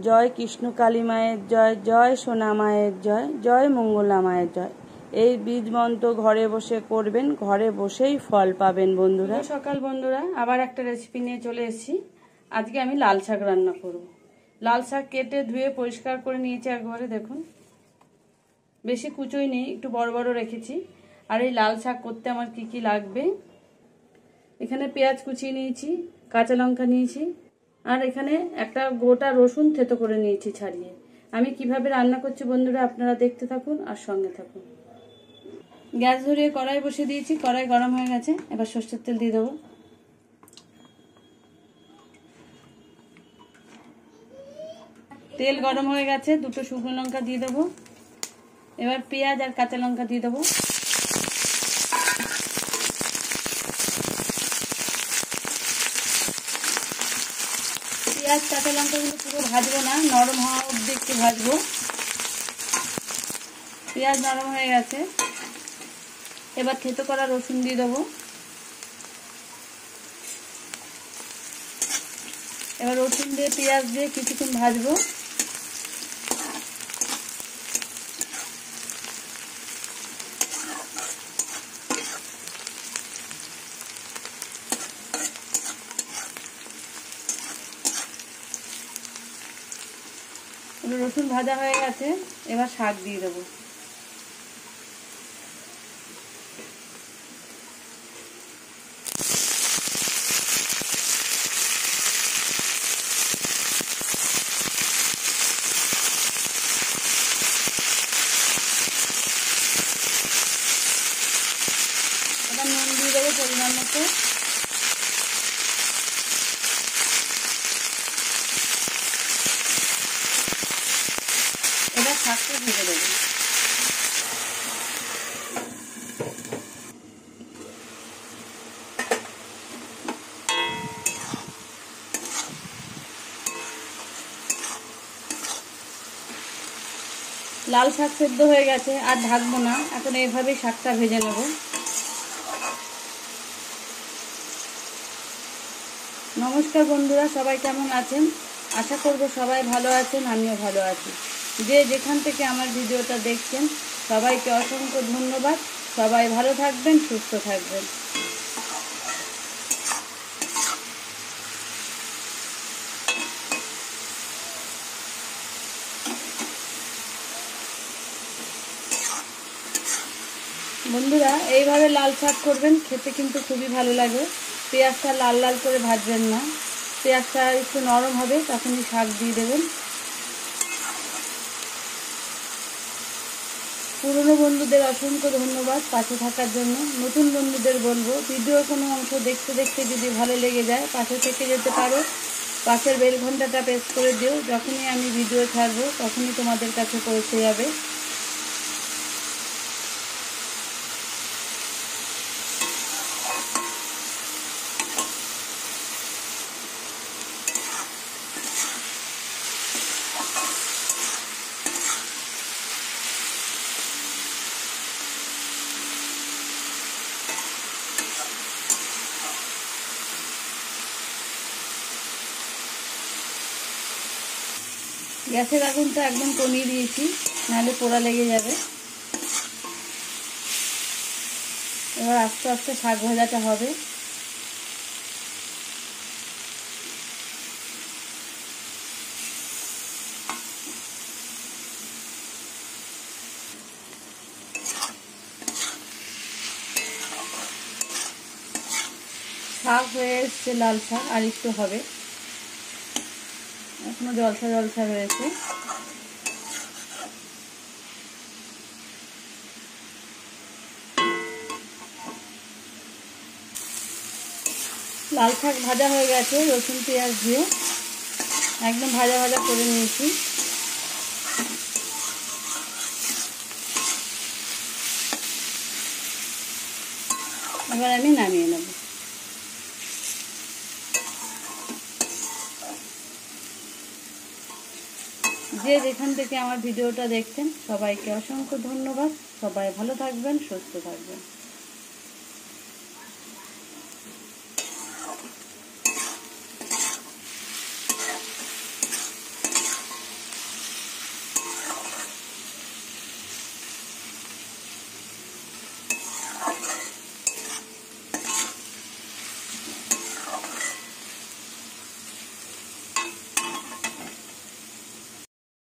জয় কৃষ্ণ কালী মায়ের জয়, জয় সোনা মায়ের জয়, জয় মঙ্গলা মায়ের জয়। এই বীজ মন্ত্র ঘরে বসে করবেন, ঘরে বসেই ফল পাবেন বন্ধুরা। সকাল বন্ধুরা, আবার একটা রেসিপি নিয়ে চলে এসেছি। আজকে আমি লাল শাক রান্না করব। লাল শাক কেটে ধুয়ে পরিষ্কার করে নিয়েছি একবারে, দেখুন বেশি কুচোই নেই, একটু বড় বড় রেখেছি। আর এই লাল শাক করতে আমার কি কি লাগবে, এখানে পেঁয়াজ কুচিয়ে নিয়েছি, কাঁচা লঙ্কা নিয়েছি, আর এখানে একটা গোটা রসুন থেতো করে নিয়েছি ছাড়িয়ে। আমি কিভাবে রান্না করছি বন্ধুরা আপনারা দেখতে থাকুন আর সঙ্গে থাকুন। গ্যাস ধরিয়ে কড়াই বসিয়ে দিয়েছি, কড়াই গরম হয়ে গেছে। এবার সরষের তেল দিয়ে দেবো। তেল গরম হয়ে গেছে, দুটো শুকনো লঙ্কা দিয়ে দেবো। এবার পেঁয়াজ আর কাঁচা লঙ্কা দিয়ে দেবো। পেঁয়াজ কাঁচা লঙ্কা কিন্তু পুরো ভাজবো না, নরম হওয়া অবধি একটু ভাজবো। পেঁয়াজ নরম হয়ে গেছে, এবার থেতো করা রসুন দিয়ে দেবো। এবার রসুন দিয়ে পেঁয়াজ দিয়ে কিছুক্ষণ ভাজবো। রসুন ভাজা হয়ে গেছে, এবার শাক দিয়ে দেবো। এবার নুন দিয়ে দেবো পরিমাণ মতো। এবার শাকটা ভেজে দেবো। লাল শাক সেদ্ধ হয়ে গেছে, আর ঢাকবো না, এখন এইভাবেই শাকটা ভেজে নেব। নমস্কার বন্ধুরা, সবাই কেমন আছেন? আশা করব সবাই ভালো আছেন, আমিও ভালো আছি। যে যেখান থেকে আমার ভিডিওটা দেখছেন সবাইকে অসংখ্য ধন্যবাদ। সবাই ভালো থাকবেন, সুস্থ থাকবেন। বন্ধুরা এইভাবে লাল শাক করবেন, খেতে কিন্তু খুবই ভালো লাগে। পেঁয়াজটা লাল লাল করে ভাজবেন না, পেঁয়াজটা একটু নরম হবে তখনই শাক দিয়ে দেবেন। পুরনো বন্ধুদের অসংখ্য ধন্যবাদ পাশে থাকার জন্য। নতুন বন্ধুদের বলবো, ভিডিওর কোনো অংশ দেখতে দেখতে যদি ভালো লেগে যায় পাশে থেকে যেতে পারো, পাশের বেল ঘন্টাটা প্রেস করে দিও। যখনই আমি ভিডিও ছাড়বো তখনই তোমাদের কাছে পৌঁছে যাবে। গ্যাসের আগুনটা একদম কমিয়ে দিয়েছি, নাহলে পোড়া লেগে যাবে। এবার আস্তে আস্তে শাক ভাজাটা হবে। শাক হয়ে এসছে, লাল শাক আর একটু হবে, এখনো জলসা জলসা রয়েছে। লাল শাক ভাজা হয়ে গেছে, রসুন পেঁয়াজ দিয়ে একদম ভাজা ভাজা করে নিয়েছি। এবার আমি নামিয়ে নেব। যে যেখান থেকে আমার ভিডিওটা দেখছেন সবাইকে অসংখ্য ধন্যবাদ। সবাই ভালো থাকবেন, সুস্থ থাকবেন।